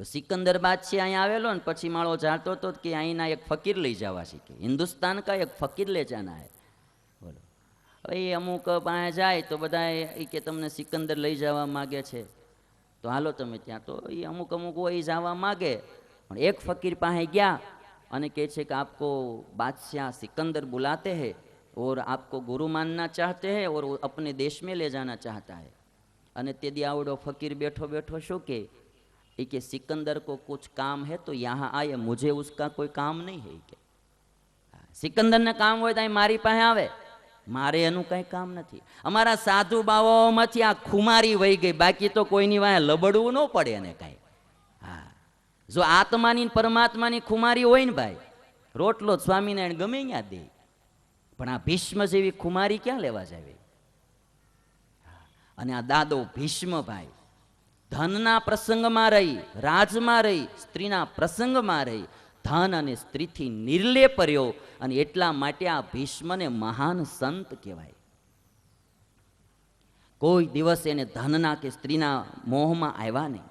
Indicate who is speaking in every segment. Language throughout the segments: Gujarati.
Speaker 1: સિકંદર બાદશાહ અહીંયા આવેલો ને પછી માળો જાતો હતો કે અહીંના એક ફકીર લઈ જવા છે કે હિન્દુસ્તાન કા એક ફકીર લે જાના હે. બોલો હવે એ અમુક પાસે જાય તો બધા એ કે તમને સિકંદર લઈ જવા માગે છે તો હાલો તમે ત્યાં. તો એ અમુક હોય જવા માગે, પણ એક ફકીર પાસે ગયા અને કહે છે કે આપકો बादशाह सिकंदर बुलाते हैं और आपको गुरु मानना चाहते हैं और अपने देश में ले जाना चाहता है. અને તે દી આવડો ફકીર બેઠો બેઠો શું કે सिकंदर को कुछ काम है तो यहाँ आए, मुझे उसका कोई काम नहीं है કે સિકંદર ને કામ હોય તો અહીં મારી પાસે આવે, મારે એનું કઈ કામ નથી. અમારા સાધુ બાવાઓમાંથી આ ખુમારી વહી ગઈ, બાકી તો કોઈની વાંહે લબડવું ન પડે એને કાંઈ. હા, જો આત્માની પરમાત્માની ખુમારી હોય ને ભાઈ, રોટલો સ્વામિનારાયણ ગમે ત્યાં દે, પણ આ ભીષ્મ જેવી ખુમારી ક્યાં લેવા જાવે. અને આ દાદો ભીષ્મ ભાઈ ધનના પ્રસંગમાં રહી, રાજમાં રહી, સ્ત્રીના પ્રસંગમાં રહી, ધન અને સ્ત્રીથી નિર્લેપ રહ્યો, અને એટલા માટે આ ભીષ્મને મહાન સંત કહેવાય. કોઈ દિવસ એને ધનના કે સ્ત્રીના મોહમાં આવ્યા નહીં.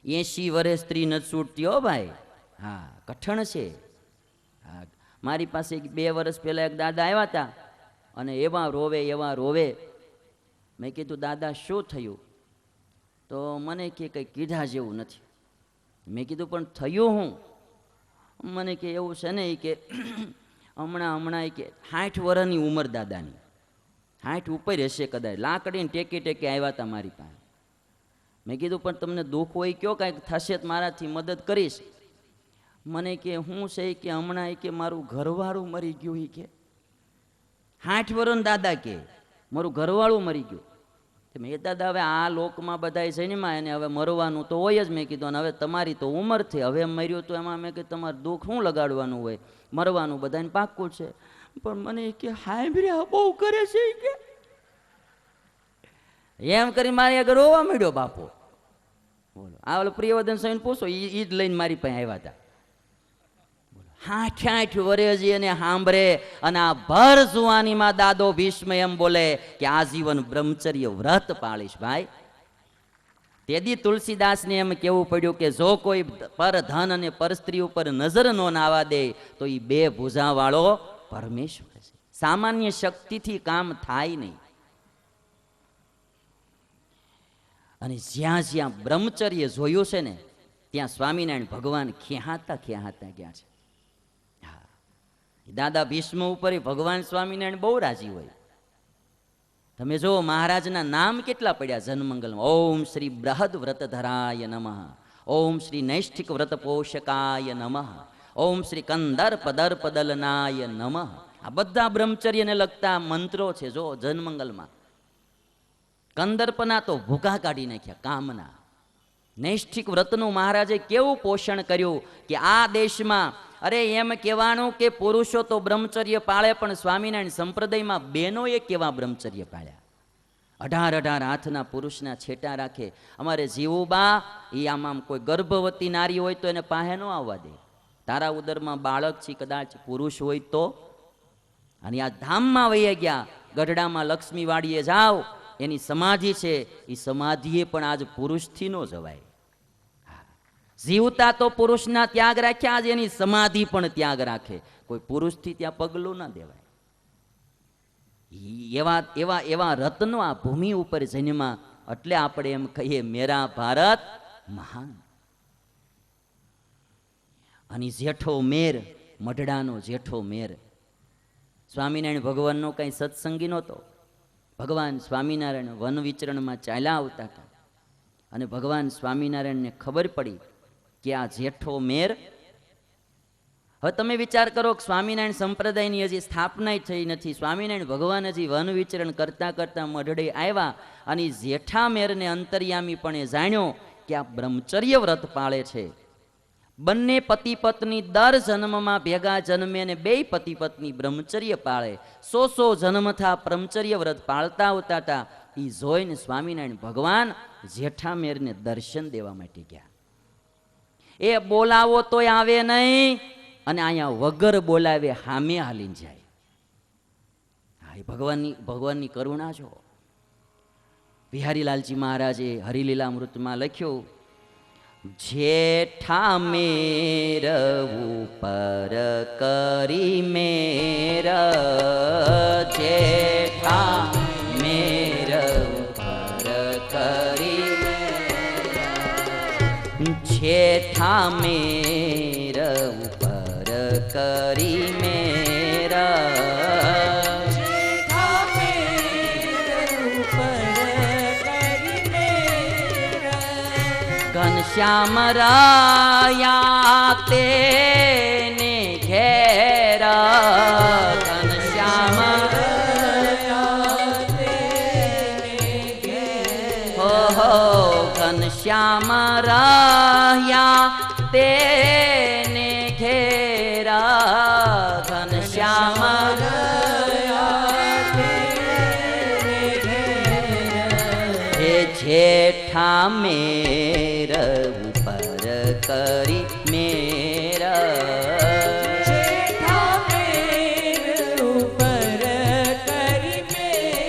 Speaker 1: 80 વર્ષ સ્ત્રી નથી છૂટતી હો ભાઈ. હા, કઠણ છે. હા, મારી પાસે 2 વર્ષ પહેલા એક દાદા આવ્યા હતા અને એવા રોવે. મેં કીધું દાદા શું થયું? તો મને કે કંઈ કીધા જેવું નથી. મેં કીધું પણ થયું હું? મને કે એવું છે ને કે હમણાં કે 60 વર્ષની ઉંમર દાદાની, 60 ઉપર હશે કદાચ, લાકડીને ટેકે આવ્યા હતા મારી પાસે. મેં કીધું પણ તમને દુઃખ હોય કયો, કાંઈક થશે તો મારાથી મદદ કરીશ. મને કે હું છે કે હમણાં કે મારું ઘરવાળું મરી ગયું. કે 60 વર્ષ દાદા કે મારું ઘરવાળું મરી ગયું. મેં દાદા હવે આ લોકમાં બધા જન્મા એને હવે મરવાનું તો હોય જ. મેં કીધું અને હવે તમારી તો ઉંમર થઈ, હવે મર્યું તો એમાં મેં કીધું તમારે દુઃખ શું લગાડવાનું હોય, મરવાનું બધાને પાક્કું છે. પણ મને કે હાયબ્રિયા બહુ કરે છે કે એમ કરી મારી આગળ રોવા મળ્યો બાપો. બોલો, આ ઓલો પ્રિયવર્ધન સ્વામીને પૂછો, એ જ લઈને મારી પાસે આવ્યા હતા. 60 વર્ષ એને સાંભળે અને આ ભર જુવાનીમાં દાદો ભીષ્મ એમ બોલે કે આજીવન બ્રહ્મચર્ય વ્રત પાળીશ ભાઈ. તેદી તુલસીદાસને એમ કેવું પડ્યું કે જો કોઈ પર ધન અને પર સ્ત્રી ઉપર નજર નો નાવા દે તો એ 2 ભુજા વાળો પરમેશ્વર છે. સામાન્ય શક્તિથી કામ થાય નહીં. અને જ્યાં જ્યાં બ્રહ્મચર્ય જોયું છે ને ત્યાં સ્વામિનારાયણ ભગવાન ખેહાતા ગયા છે. દાદા ભીષ્મ ઉપર ભગવાન સ્વામિનારાયણ બહુ રાજી હોય. તમે જો મહારાજના નામ કેટલા પડ્યા જન્મંગલમાં. ઓમ શ્રી બૃહદ વ્રતધરાય નમઃ, ઓમ શ્રી નૈષ્ઠિક વ્રત પોષકાય નમઃ, ઓમ શ્રી કંદર્પ દર્પદલનાય નમઃ. આ બધા બ્રહ્મચર્યને લગતા મંત્રો છે. જો જન્મંગલમાં કંદર્પના તો ભૂખા કાઢી નાખ્યા, કામના. નૈષ્ઠિક વ્રતનું મહારાજે કેવું પોષણ કર્યું કે આ દેશમાં અરે એમ કહેવાનું કે પુરુષો તો બ્રહ્મચર્ય પાળે, પણ સ્વામિનારાયણ સંપ્રદાયમાં બહેનોએ કેવા બ્રહ્મચર્ય પાળ્યા. 18 હાથના પુરુષના છેટા રાખે. અમારે જીવુબા એ આમ કોઈ ગર્ભવતી નારી હોય તો એને પાસે ન આવવા દે. તારા ઉદરમાં બાળક છે, કદાચ પુરુષ હોય તો. અને આ ધામમાં વહી ગયા, ગઢડામાં લક્ષ્મીવાડીએ જાઓ, એની સમાધિ છે. એ સમાધિએ પણ આજ પુરુષથી ન જવાય. જીવતા તો પુરુષના ત્યાગ રાખ્યા, આજ એની સમાધિ પણ ત્યાગ રાખે. કોઈ પુરુષથી ત્યાં પગલું ના દેવાય. એવા રત્નો આ ભૂમિ ઉપર જન્મા. એટલે આપણે એમ કહીએ મેરા ભારત મહાન. અને જેઠો મેર, મઢડાનો જેઠો મેર. સ્વામિનારાયણ ભગવાનનો કઈ સત્સંગી નહોતો. ભગવાન સ્વામિનારાયણ વન વિચરણમાં ચાલ્યા આવતા હતા અને ભગવાન સ્વામિનારાયણને ખબર પડી કે આ જેઠો મેર. હવે તમે વિચાર કરો કે સ્વામિનારાયણ સંપ્રદાયની હજી સ્થાપના થઈ નથી. સ્વામિનારાયણ ભગવાન હજી વન વિચરણ કરતા કરતા મઢડે આવ્યા અને જેઠા મેરને અંતર્યામી પણ જાણ્યો કે આ બ્રહ્મચર્ય વ્રત પાળે છે. બંને પતિ પત્ની દર જન્મમાં ભેગા જન્મે ને 2 પતિ પત્ની બ્રહ્મચર્ય પાળે. 100 જન્મ થા બ્રહ્મચર્ય વ્રત પાળતા આવતા હતા. એ જોઈને સ્વામિનારાયણ ભગવાન જેઠા મેરને દર્શન દેવા માટે ગયા. એ બોલાવો તોય આવે નહીં અને અહીંયા વગર બોલાવે હામે હાલીને જાય. હા, એ ભગવાનની કરુણા છો. બિહારીલાલજી મહારાજે હરિલીલામૃતમાં લખ્યું જેઠા મેર ઉપર કરી મેર, જેઠા મેર ઉપર કરી જેઠા મેર ઉપર કરી મેર, ઘનશ્યામ રાયા તેને ઘેર, ઘનશ્યામ હો ઘનશ્યામ રાયા તેને ઘેર, ઘનશ્યામ જેઠા મેર ઉપર કરી મેર,
Speaker 2: જેઠા મેર ઉપર કરી મેર,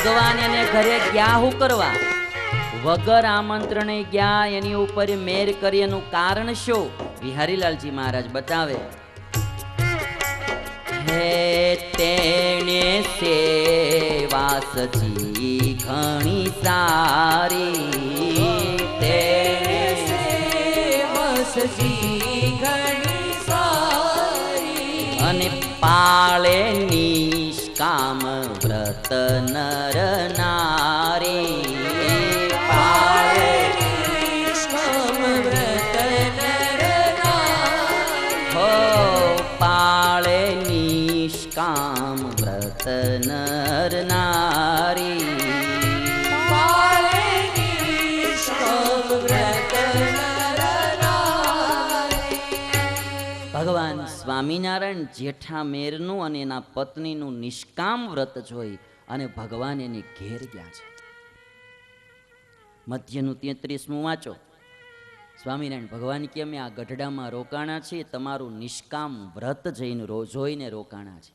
Speaker 1: ભગવાન એને ઘરે ગયા હું કરવા? વગર આમંત્રણે ગયા, એની ઉપર મેર કરી. એનું કારણ શું? બિહારીલાલજી મહારાજ બતાવે. હે તેને સેવા સજી ઘણી સારી, તેને
Speaker 2: સેવા સજી ઘણી સારી,
Speaker 1: અને પાળે નિષ્કામ વ્રત નર નારી,
Speaker 2: પાળે નિષ્કામ વ્રત નર નારી,
Speaker 1: હો પાળે નિષ્કામ વ્રત નર નારી,
Speaker 2: પાળે નિષ્કામ વ્રત નર નારી.
Speaker 1: ભગવાન સ્વામિનારાયણ જેઠા મેરનું અને એના પત્નીનું નિષ્કામ વ્રત જોઈ અને ભગવાન એની ઘેર ગયા છે. મધ્યનું 33મું વાંચો. સ્વામિનારાયણ ભગવાન કે અમે આ ગઢડામાં રોકાણા છીએ, તમારું નિષ્કામ વ્રત જઈને જોઈને રોકાણા છે.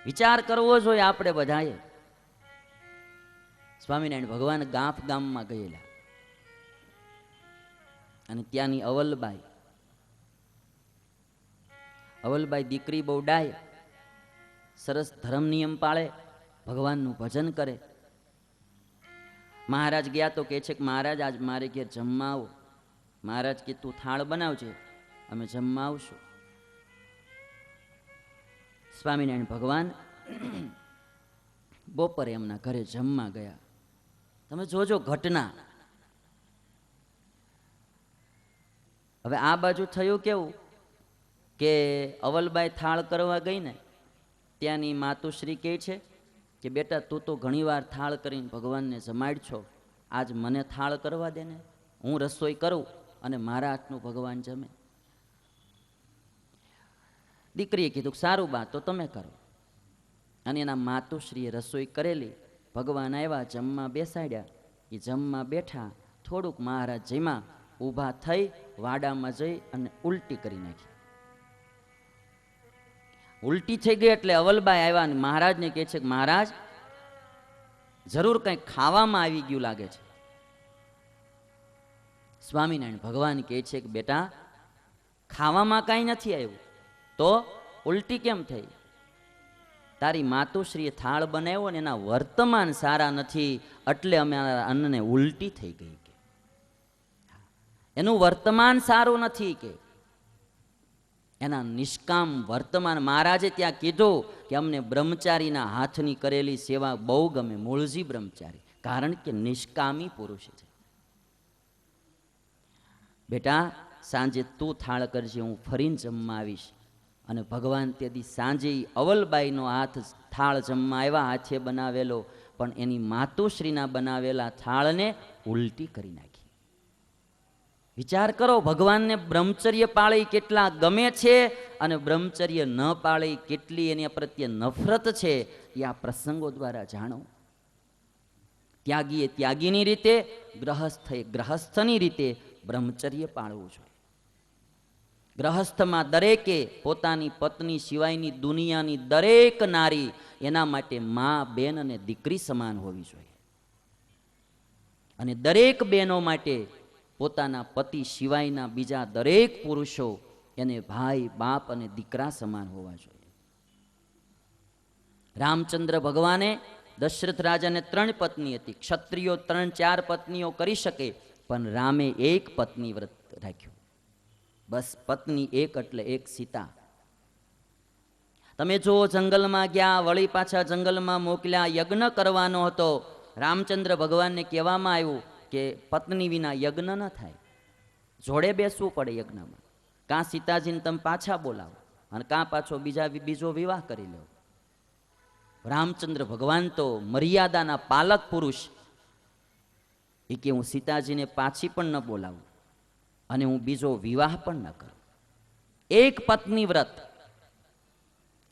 Speaker 1: વિચાર કરવો જોઈએ આપણે બધાએ. સ્વામિનારાયણ ભગવાન ગાફ ગામમાં ગયેલા અને ત્યાંની અવલબાઈ દીકરી બહુ ડાય, સરસ ધર્મ નિયમ પાળે, ભગવાનનું ભજન કરે. મહારાજ ગયા તો કહે છે કે મહારાજ આજ મારે ઘેર જમવા આવો. મહારાજ કે તું થાળ બનાવજે, અમે જમવા આવશું. સ્વામિનારાયણ ભગવાન બપોરે એમના ઘરે જમવા ગયા. તમે જોજો ઘટના. હવે આ બાજુ થયું કેવું કે અવલબાઈ થાળ કરવા ગઈ ને, ત્યાંની માતુશ્રી કહે છે કે બેટા તું તો ઘણીવાર થાળ કરીને ભગવાનને જમાડ છો, આજ મને થાળ કરવા દે ને, હું રસોઈ કરું અને મારા હાથનું ભગવાન જમે. દીકરીએ કીધું સારું બા તો તમે કરો. અને એના માતુશ્રીએ રસોઈ કરેલી. ભગવાન આવ્યા, જમવા બેસાડ્યા. એ જમવા બેઠા, થોડુંક મહારાજ જમ્યા, ઊભા થઈ વાડામાં જઈ અને ઉલટી કરી નાખી. ઉલટી થઈ ગઈ એટલે અવલબાઈ આવ્યા અને મહારાજને કહે છે કે મહારાજ જરૂર કંઈક ખાવામાં આવી ગયું લાગે છે. સ્વામિનારાયણ ભગવાન કહે છે કે બેટા ખાવામાં કાંઈ નથી આવ્યું, તો ઉલટી કેમ થઈ? તારી માતુશ્રીએ થાળ બનાવ્યો ને એના વર્તમાન સારા નથી, એટલે અમે અન્નને ઉલટી થઈ ગઈ. કે એનું વર્તમાન સારું નથી, કે એના નિષ્કામ વર્તમાન. મહારાજે ત્યાં કીધું કે અમને બ્રહ્મચારીના હાથની કરેલી સેવા બહુ ગમે, મૂળજી બ્રહ્મચારી, કારણ કે નિષ્કામી પુરુષ છે. બેટા સાંજે તું થાળ કરજે, હું ફરીને જમવા આવીશ. અને ભગવાન તેથી સાંજે અવલબાઈનો હાથ થાળ જમવા આવ્યા, હાથે બનાવેલો, પણ એની માતુશ્રીના બનાવેલા થાળને ઉલટી કરી નાખી. વિચાર કરો, ભગવાનને બ્રહ્મચર્ય પાળી કેટલા ગમે છે અને બ્રહ્મચર્ય ન પાળી કેટલી એની પ્રત્યે નફરત છે, એ આ પ્રસંગો દ્વારા જાણો. ત્યાગીએ ત્યાગીની રીતે, ગ્રહસ્થે ગ્રહસ્થની રીતે બ્રહ્મચર્ય પાળવું જોઈએ. ગ્રહસ્થમાં દરેકે પોતાની પત્ની સિવાયની દુનિયાની દરેક નારી એના માટે મા, બેન અને દીકરી સમાન હોવી જોઈએ. અને દરેક બહેનો માટે પોતાના પતિ સિવાયના બીજા દરેક પુરુષો એને ભાઈ, બાપ અને દીકરા સમાન હોવા જોઈએ. રામચંદ્ર ભગવાને દશરથ રાજાને 3 પત્ની હતી. ક્ષત્રિયો 3-4 પત્નીઓ કરી શકે, પણ રામે 1 પત્ની વ્રત રાખ્યું. બસ પત્ની એક એટલે એક સીતા. તમે જો જંગલમાં ગયા, વળી પાછા જંગલમાં મોકલ્યા, યજ્ઞ કરવાનો હતો. રામચંદ્ર ભગવાનને કહેવામાં આવ્યું કે પત્ની વિના યજ્ઞ ન થાય, જોડે બેસવું પડે યજ્ઞમાં. કાં સીતાજીને તમે પાછા બોલાવો અને કાં પાછો બીજો વિવાહ કરી લો. રામચંદ્ર ભગવાન તો મર્યાદાના પાલક પુરુષ, એ કે હું સીતાજીને પાછી પણ ન બોલાવું અને હું બીજો વિવાહ પણ ન કરું. 1 પત્ની વ્રત.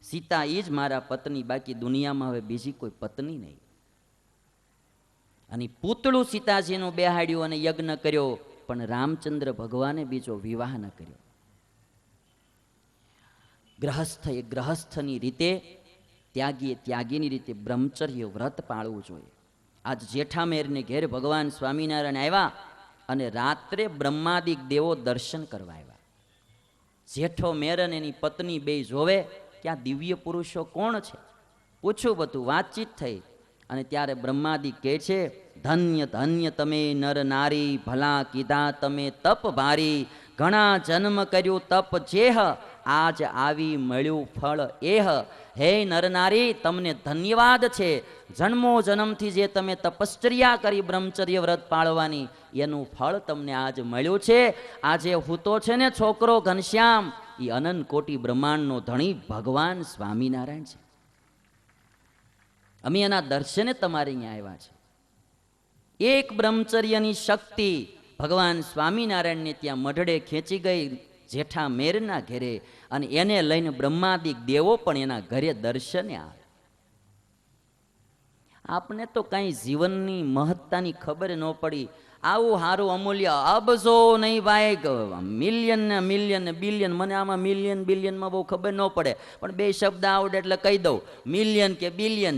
Speaker 1: સીતા એ જ મારા પત્ની, બાકી દુનિયામાં હવે બીજી કોઈ પત્ની નહીં. અને પૂતળું સીતાજીનું બેહાડ્યું અને યજ્ઞ કર્યો, પણ રામચંદ્ર ભગવાને બીજો વિવાહ ન કર્યો. ગ્રહસ્થ એ ગ્રહસ્થની રીતે, ત્યાગીએ ત્યાગીની રીતે બ્રહ્મચર્ય વ્રત પાળવું જોઈએ. આજ જેઠામેરને ઘેર ભગવાન સ્વામિનારાયણ આવ્યા અને રાત્રે બ્રહ્માદિક દેવો દર્શન કરવા આવ્યા. જેઠો મેર અને એની પત્ની બે જોવે કે આ દિવ્ય પુરુષો કોણ છે, પૂછ્યું, બધું વાતચીત થઈ. અને ત્યારે બ્રહ્માદિક કહે છે, ધન્ય ધન્ય તમે નર નારી, ભલા કીધા તમે તપ ભારી, ઘણા જન્મ કર્યું તપ જેહ, આજ આવી મળ્યું ફળ એહ. હે નર નારી, તમને ધન્યવાદ છે. જન્મો જન્મથી જે તમે તપશ્ચર્યા કરી બ્રહ્મચર્ય વ્રત પાળવાની, એનું ફળ તમને આજ મળ્યું છે. આજે હૂતો છે ને છોકરો ઘનશ્યામ, એ અનંત કોટી બ્રહ્માંડનો ધણી ભગવાન સ્વામિનારાયણ છે. અમે એના દર્શને તમારે અહીંયા આવ્યા છે. એક બ્રહ્મચર્યની શક્તિ ભગવાન સ્વામિનારાયણને ત્યાં મઢડે ખેંચી ગઈ, જેઠા મેરના ઘેરે, અને એને લઈને બ્રહ્માદિક દેવો પણ એના ઘરે દર્શને આવે. આપણે તો કાંઈ જીવનની મહત્તાની ખબર ન પડી. આવું સારું અમૂલ્ય, અબજો નહીં ભાઈ, મિલિયન ને મિલિયન ને બિલિયન. મને આમાં મિલિયન બિલિયનમાં બહુ ખબર ન પડે, પણ 2 શબ્દ આવડે એટલે કહી દઉં. મિલિયન કે બિલિયન,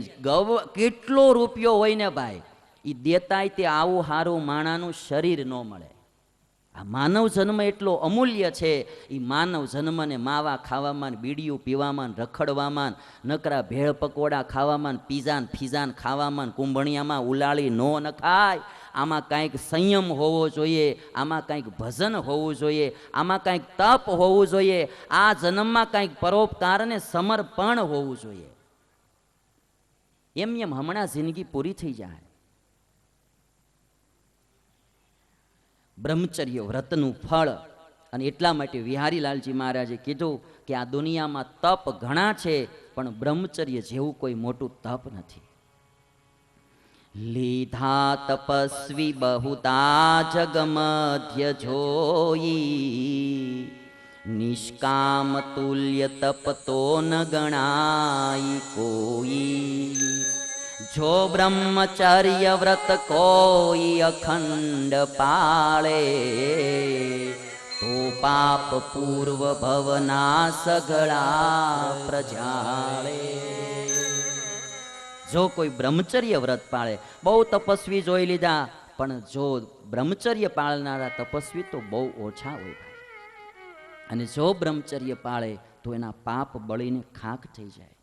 Speaker 1: કેટલો રૂપિયો હોય ને ભાઈ, એ દેતાય તે આવું સારું માણાનું શરીર ન મળે. આ માનવ જન્મ એટલો અમૂલ્ય છે. એ માનવ જન્મને માવા ખાવામાં, બીડીયું પીવામાં, રખડવામાં, નકરા ભેળ પકોડા ખાવામાં, પીઝાન ફીઝાન ખાવામાં, કુંભણિયામાં ઉલાળી ન નખાય. આમાં કાંઈક સંયમ હોવો જોઈએ, આમાં કાંઈક ભજન હોવું જોઈએ, આમાં કાંઈક તપ હોવું જોઈએ, આ જન્મમાં કાંઈક પરોપકાર અને સમર્પણ હોવું જોઈએ. એમ હમણાં જિંદગી પૂરી થઈ જાય. બ્રહ્મચર્ય વ્રતનું ફળ. અને એટલા માટે વિહારીલાલજી મહારાજે કીધું કે આ દુનિયામાં તપ ઘણા છે, પણ બ્રહ્મચર્ય જેવું કોઈ મોટું તપ નથી. લીધા તપસ્વી બહુતા જગમધ્ય જોઈ, નિષ્કામ તુલ્ય તપ તો ન ગણાય કોઈ. જો બ્રહ્મચર્ય વ્રત કોઈ અખંડ પાળે, તો પાપ પૂર્વ ભવના સઘળા પ્રજાળે. જો કોઈ બ્રહ્મચર્ય વ્રત પાળે, બહુ તપસ્વી જોઈ લીધા, પણ જો બ્રહ્મચર્ય પાળનારા તપસ્વી તો બહુ ઓછા હોય ભાઈ. અને જો બ્રહ્મચર્ય પાળે તો એના પાપ બળીને ખાખ થઈ જાય.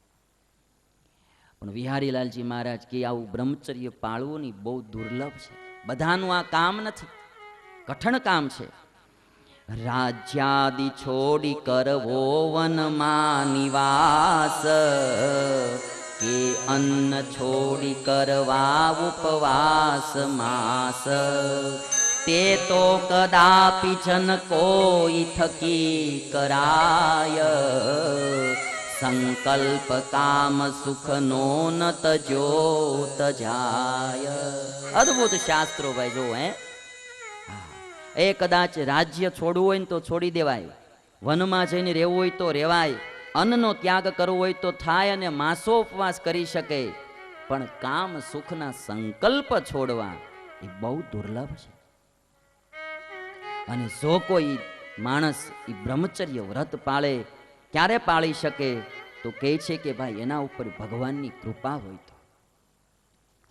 Speaker 1: પણ વિહારીલાલજી મહારાજ કે આવું બ્રહ્મચર્ય પાળવું ની બહુ દુર્લભ છે. બધાનું આ કામ નથી, કઠણ કામ છે. રાજ્યાદિ છોડી કરવો વનમાં નિવાસ, કે અન્ન છોડી કરવા ઉપવાસ માસ. તે તો કદાપી જન કોઈ થકી કરાય, સંકલ્પ કામ સુખનો ન તજો તજાય. અદ્ભુત શાસ્ત્રો ભાઈ જો હે. એ કદાચ રાજ્ય છોડવું હોય ને તો છોડી દેવાય, વનમાં જઈને રહેવું હોય તો રહેવાય, અન્નનો ત્યાગ કરવો હોય તો થાય અને માસો ઉપવાસ કરી શકે, પણ કામ સુખના સંકલ્પ છોડવા એ બહુ દુર્લભ છે. અને જો કોઈ માણસ એ બ્રહ્મચર્ય વ્રત પાળે, ક્યારે પાળી શકે તો કહે છે કે ભાઈ એના ઉપર ભગવાનની કૃપા હોય તો,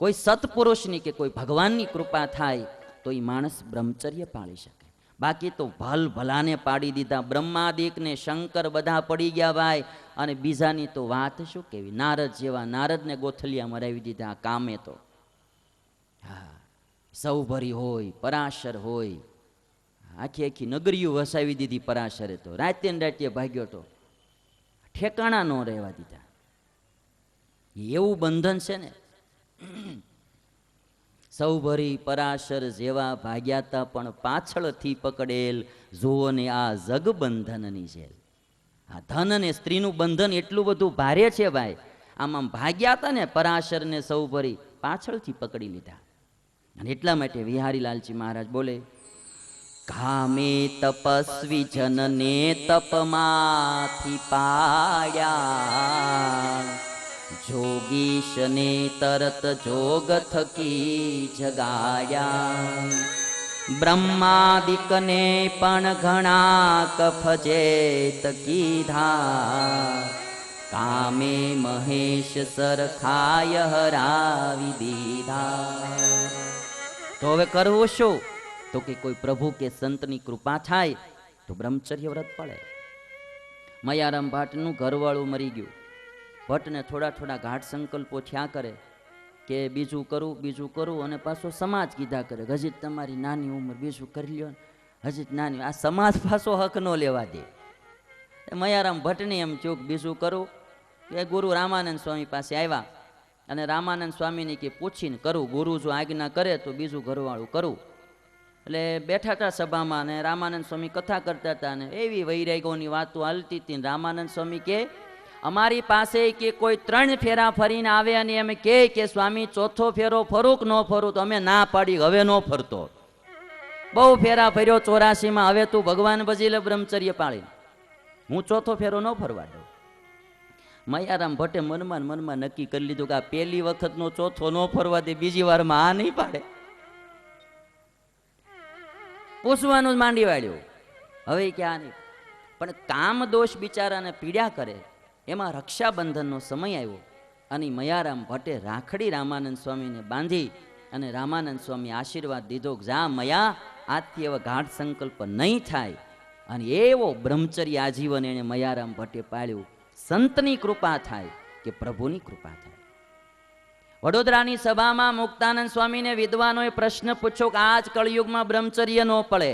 Speaker 1: કોઈ સત્પુરુષની કે કોઈ ભગવાનની કૃપા થાય તો એ માણસ બ્રહ્મચર્ય પાળી શકે. બાકી તો ભલ ભલાને પાડી દીધા, બ્રહ્માદિક ને શંકર બધા પડી ગયા ભાઈ, અને બીજાની તો વાત શું કેવી. નારદ જેવા નારદને ગોથલિયા મરાવી દીધા આ કામે તો. હા, સૌભરી હોય, પરાશર હોય, આખી આખી નગરીઓ વસાવી દીધી પરાશરે તો. રાતે ને રાતે ભાગ્યો તો, ઠેકાણા ન રહેવા દીધા. એવું બંધન છે ને. સૌભરી પરાશર જેવા ભાગ્યા તા, પણ પાછળથી પકડેલ જુઓ ને આ જગબંધનની જેલ. આ ધન અને સ્ત્રીનું બંધન એટલું બધું ભારે છે ભાઈ. આમ ભાગ્યા હતા ને પરાશર ને સૌભરી, પાછળથી પકડી લીધા. અને એટલા માટે વિહારીલાલજી મહારાજ બોલે, કામે તપસ્વી જનને તપમાંથી પાડ્યા, જોગીશને તરત જોગ થકી જગાડ્યા, બ્રહ્માદિકને પણ ઘણા કફજેત કીધા, કામે મહેશ સરખાય હરાવી દીધા. તો હવે કરવું શું? તો કે કોઈ પ્રભુ કે સંતની કૃપા થાય તો બ્રહ્મચર્ય વ્રત પડે. મયારામ ભાટનું ઘરવાળું મરી ગયું. ભટ્ટને થોડા થોડા ઘાટ સંકલ્પો થયા કરે કે બીજું કરું, અને પાછો સમાજ કીધા કરે, હજી તમારી નાની ઉંમર, બીજું કરી લ્યો, હજી નાની. આ સમાજ પાછો હક ન લેવા દે. મયારામ ભટ્ટને એમ થયું બીજું કરું. એ ગુરુ રામાનંદ સ્વામી પાસે આવ્યા, અને રામાનંદ સ્વામીને કે પૂછીને કરું, ગુરુ જો આજ્ઞા કરે તો બીજું ઘરવાળું કરું. એટલે બેઠા હતા સભામાં, અને રામાનંદ સ્વામી કથા કરતા હતા, અને એવી વૈરાગ્યોની વાતો હાલતી હતી. રામાનંદ સ્વામી કે અમારી પાસે કે કોઈ 3 ફેરા ફરીને આવે અને એમ કે સ્વામી ચોથો ફેરો ફરું કે ન ફરું, તો અમે ના પાડી, હવે ન ફરતો. બહુ ફેરા ફર્યો 84માં, હવે તું ભગવાન ભજી લે, બ્રહ્મચર્ય પાળી, હું ચોથો ફેરો ન ફરવા દઉં. મયારામ ભટ્ટે મનમાં નક્કી કરી લીધું કે આ પહેલી વખતનો ચોથો ન ફરવા દે, બીજી વારમાં આ નહીં પાડે. પૂછવાનું જ માંડી વાળ્યું, હવે ક્યાં નહીં. પણ કામ દોષ બિચારાને પીડ્યા કરે, એમાં રક્ષાબંધનનો સમય આવ્યો, અને મયારામ ભટ્ટે રાખડી રામાનંદ સ્વામીને બાંધી, અને રામાનંદ સ્વામી આશીર્વાદ દીધો કે જા મયા, આજથી એવા ગાઢ સંકલ્પ નહીં થાય. અને એવો બ્રહ્મચર્ય આજીવન એને મયારામ ભટ્ટે પાળ્યું. સંતની કૃપા થાય કે પ્રભુની કૃપા થાય. વડોદરાની સભામાં મુક્તાનંદ સ્વામીને વિદ્વાનોએ પ્રશ્ન પૂછ્યો કે આજ કળિયુગમાં બ્રહ્મચર્ય ન પડે.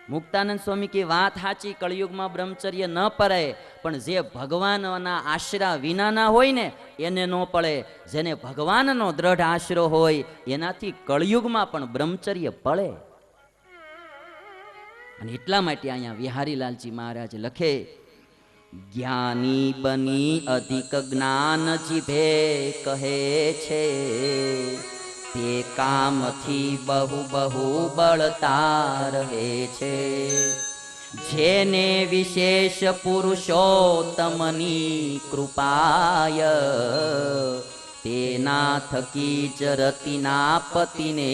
Speaker 1: મુક્તાનંદ સ્વામી કે વાત સાચી, કળિયુગમાં બ્રહ્મચર્ય ન પડે, પણ જે ભગવાનના આશરા વિનાના હોય ને એને ન પડે. જેને ભગવાનનો દ્રઢ આશરો હોય એનાથી કળિયુગમાં પણ બ્રહ્મચર્ય પડે. અને એટલા માટે અહીંયા વિહારીલાલજી મહારાજ લખે, જ્ઞાની બની અધિક જ્ઞાન જીભે કહે છે, તે કામથી બહુ બળતા રહે છે. જેને વિશેષ પુરુષોત્તમની કૃપાય, તેના થકી જ રતિના પતિને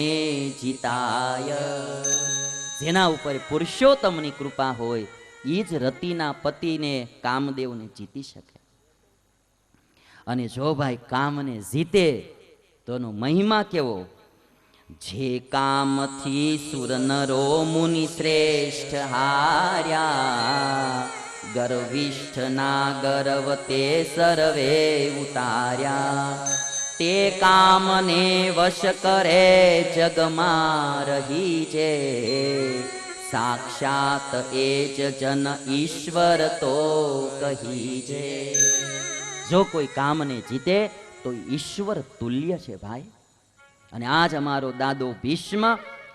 Speaker 1: જીતાય. જેના ઉપર પુરુષોત્તમની કૃપા હોય એ જ રતિના પતિને, કામદેવને જીતી શકે. અને જો ભાઈ કામને જીતે તો એનો મહિમા કેવો. જે કામથી સુર નરો મુનિ શ્રેષ્ઠ હાર્યા, ગર્વિષ્ઠના ગર્વ તે સર્વે ઉતાર્યા. તે કામને વશ કરે જગમાં રહી જે, સાક્ષાત એ જ જન ઈશ્વર તો કહી છે. જો કોઈ કામને જીતે તો ઈશ્વર તુલ્ય છે ભાઈ. અને આજ અમારો દાદો ભીષ્મ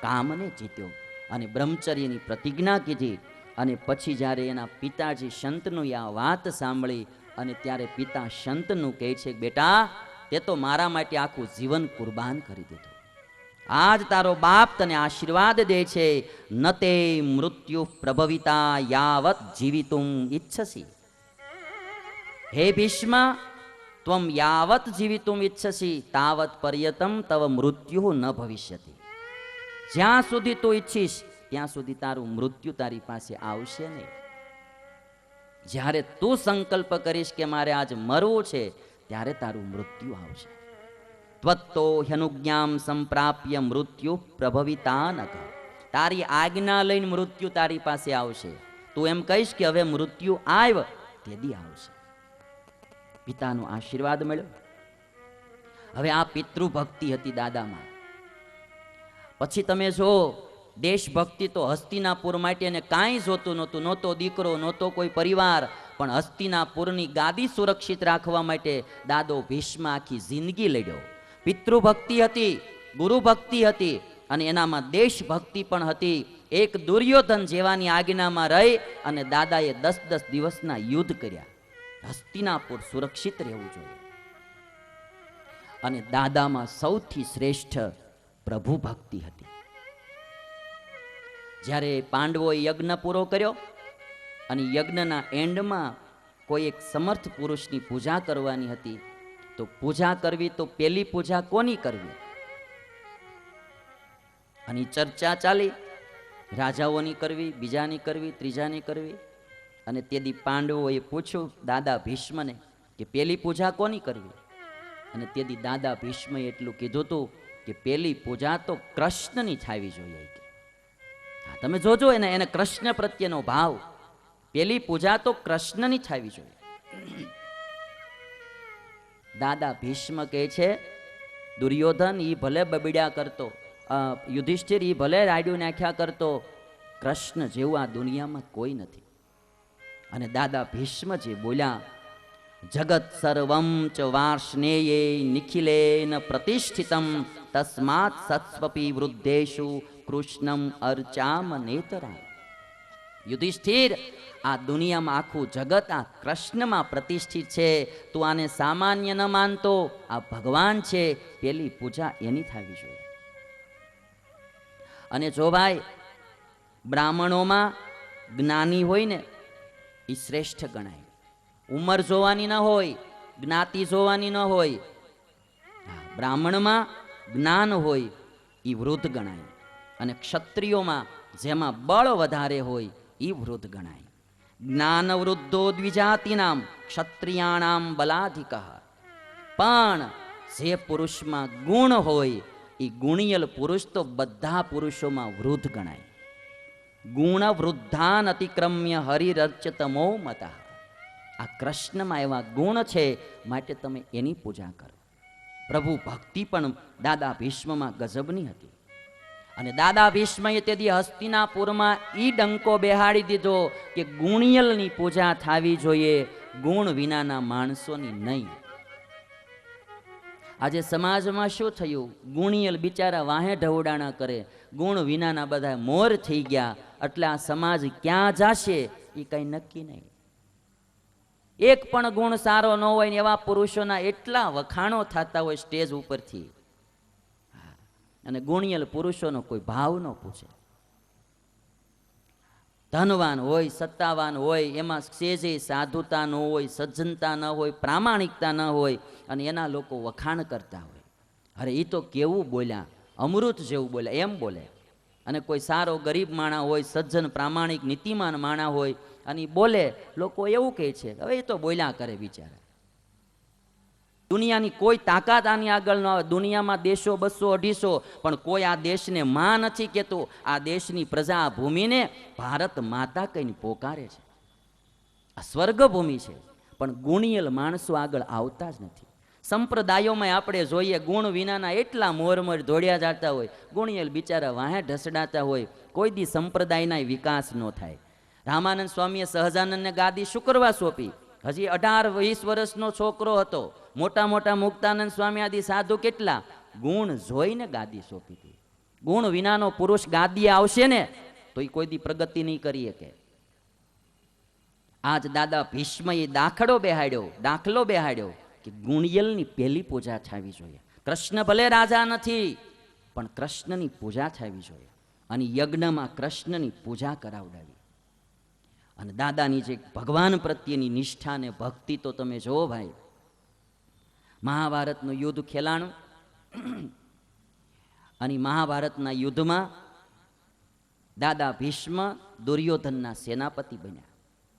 Speaker 1: કામને જીત્યો અને બ્રહ્મચર્યની પ્રતિજ્ઞા કીધી. અને પછી જ્યારે એના પિતાજી શંતનું આ વાત સાંભળી અને ત્યારે પિતા શંતનું કહે છે, બેટા તે તો મારા માટે આખું જીવન કુરબાન કરી દીધું. આજ તારો બાપ તને આશીર્વાદ દે છે, ન તે મૃત્યુ પ્રભવિતા યાવત જીવિતુમ ઈચ્છસી. હે ભીષ્મ, ત્વમ યાવત જીવિતુમ ઈચ્છસી તાવત પર્યતમ તવ મૃત્યુ ન ભવિષ્યતિ. જ્યાં સુધી તું ઈચ્છીશ ત્યાં સુધી તારું મૃત્યુ તારી પાસે આવશે નહીં. જ્યારે તું સંકલ્પ કરીશ કે મારે આજ મરવું છે ત્યારે તારું મૃત્યુ આવશે. ત્વત્તો હ્યનુજ્ઞામ સંપ્રાપ્ય મૃત્યુ પ્રભવિતા નઘ. તારી આજ્ઞા લઈને મૃત્યુ તારી પાસે આવશે. તું એમ કહીશ કે હવે મૃત્યુ આવ તેદી આવશે. પિતાનો આશીર્વાદ મળ્યો. હવે આ પિતૃભક્તિ હતી દાદામાં. પછી તમે જો દેશભક્તિ તો હસ્તિનાપુર માટે એને કાંઈ જોતું નહોતું. નહોતો દીકરો, નહોતો કોઈ પરિવાર, પણ હસ્તિનાપુરની ગાદી સુરક્ષિત રાખવા માટે દાદો ભીષ્મ આખી જિંદગી લડ્યો. પિતૃભક્તિ હતી, ગુરુભક્તિ હતી અને એનામાં દેશભક્તિ પણ હતી. એક દુર્યોધન જેવાની આજ્ઞામાં રહી અને દાદાએ 10-10 દિવસના યુદ્ધ કર્યા. હસ્તિનાપુર સુરક્ષિત રહેવું જોઈએ. અને દાદામાં સૌથી શ્રેષ્ઠ પ્રભુ ભક્તિ હતી. જ્યારે પાંડવોએ યજ્ઞ પૂરો કર્યો અને યજ્ઞના એન્ડમાં કોઈ એક સમર્થ પુરુષની પૂજા કરવાની હતી, તો પૂજા કરવી તો પેલી પૂજા કોની કરવી? અને ચર્ચા ચાલી, રાજાઓની કરવી, બીજાની કરવી, ત્રીજાની કરવી. અને તેથી પાંડવોએ પૂછ્યું દાદા ભીષ્મને કે પેલી પૂજા કોની કરવી? અને તેથી દાદા ભીષ્મએ એટલું કીધું હતું કે પેલી પૂજા તો કૃષ્ણની થવી જોઈએ. તમે જોજો એને કૃષ્ણ પ્રત્યેનો ભાવ. પેલી પૂજા તો કૃષ્ણની થવી જોઈએ. દાદા ભીષ્મ કહે છે, દુર્યોધન ઈ ભલે બબડ્યા કરતો, યુધિષ્ઠિર ઈ ભલે રાડ્યું નાખ્યા કરતો, કૃષ્ણ જેવું આ દુનિયામાં કોઈ નથી. અને દાદા ભીષ્મ જે બોલ્યા, જગત સર્વમ ચ વાર્ષ્ણેયે નિખિલેન પ્રતિષ્ઠિતમ તસ્માત સત્સ્વપી વૃદ્ધેષુ કૃષ્ણમ અર્ચામ નેતરા. યુધિષ્ઠિર, આ દુનિયામાં આખું જગત આ કૃષ્ણમાં પ્રતિષ્ઠિત છે. તું આને સામાન્ય ન માનતો, આ ભગવાન છે. પેલી પૂજા એની થવી જોઈએ. અને જો ભાઈ બ્રાહ્મણોમાં જ્ઞાની હોય ને એ શ્રેષ્ઠ ગણાય. ઉંમર જોવાની ન હોય, જ્ઞાતિ જોવાની ન હોય. બ્રાહ્મણમાં જ્ઞાન હોય એ વૃદ્ધ ગણાય. અને ક્ષત્રિયોમાં જેમાં બળ વધારે હોય એ વૃદ્ધ ગણાય. જ્ઞાન વૃદ્ધો દ્વિજાતિનામ ક્ષત્રિયાણામ બલાધિક. પણ જે પુરુષમાં ગુણ હોય એ ગુણિયલ પુરુષ તો બધા પુરુષોમાં વૃદ્ધ ગણાય. ગુણ વૃદ્ધાન અતિક્રમ્ય હરિરર્ચતમો મતા. આ કૃષ્ણમાં એવા ગુણ છે, માટે તમે એની પૂજા કરો. પ્રભુ ભક્તિ પણ દાદા ભીષ્મમાં ગજબની હતી. અને દાદા ભીષ્મએ તેથી હસ્તિનાપુરમાં ઈ ડંકો બેહાડી દીધો કે ગુણિયલની પૂજા થવી જોઈએ, ગુણ વિનાના માણસોની નહીં. આજે સમાજમાં શું થયું? ગુણિયલ બિચારા વાહે ઢવડાણા કરે, ગુણ વિનાના બધા મોર થઈ ગયા. એટલે આ સમાજ ક્યાં જાશે એ કઈ નક્કી નહીં. એક પણ ગુણ સારો ન હોય ને એવા પુરુષોના એટલા વખાણો થતા હોય સ્ટેજ ઉપરથી. અને ગુણિયલ પુરુષોનો કોઈ ભાવ ન પૂછે. ધનવાન હોય, સત્તાવાન હોય, એમાં સેજે સાધુતા ન હોય, સજ્જનતા ન હોય, પ્રામાણિકતા ન હોય, અને એના લોકો વખાણ કરતા હોય. અરે એ તો કેવું બોલ્યા, અમૃત જેવું બોલ્યા, એમ બોલે. અને કોઈ સારો ગરીબ માણા હોય, સજ્જન પ્રામાણિક નીતિમાન માણા હોય, અને એ બોલે, લોકો એવું કહે છે હવે એ તો બોલ્યા કરે બિચારા. દુનિયાની કોઈ તાકાત આની આગળ ન આવે. દુનિયામાં દેશો 200, 250, પણ કોઈ આ દેશને માં નથી કહેતું. આ દેશની પ્રજા આ ભૂમિને ભારત માતા કહીને પોકારે છે. આ સ્વર્ગભૂમિ છે. પણ ગુણિયલ માણસો આગળ આવતા જ નથી. સંપ્રદાયોમાં આપણે જોઈએ ગુણ વિનાના એટલા મોરમોર દોડ્યા જતા હોય, ગુણિયલ બિચારા વાહે ઢસડાતા હોય. કોઈ દી સંપ્રદાયના વિકાસ ન થાય. રામાનંદ સ્વામીએ સહજાનંદને ગાદી શું કરવા સોંપી? હજી 18-20 વર્ષનો છોકરો હતો. મોટા મોટા મુક્તાનંદ સ્વામી આદિ સાધુ કેટલા ગુણ જોઈને ગાદી સોંપી હતી. ગુણ વિનાનો પુરુષ ગાદીએ આવશે ને તો એ કોઈ દી પ્રગતિ નહીં કરી શકે. આજ દાદા ભીષ્મએ દાખલો બેહાડ્યો કે ગુણિયલની પહેલી પૂજા થવી જોઈએ. કૃષ્ણ ભલે રાજા નથી પણ કૃષ્ણની પૂજા થવી જોઈએ. અને યજ્ઞમાં કૃષ્ણની પૂજા કરાવડાવી. અને દાદાની જે ભગવાન પ્રત્યેની નિષ્ઠા ને ભક્તિ તો તમે જુઓ ભાઈ. મહાભારતનું યુદ્ધ ખેલાણું અને મહાભારતના યુદ્ધમાં દાદા ભીષ્મ દુર્યોધનના સેનાપતિ બન્યા.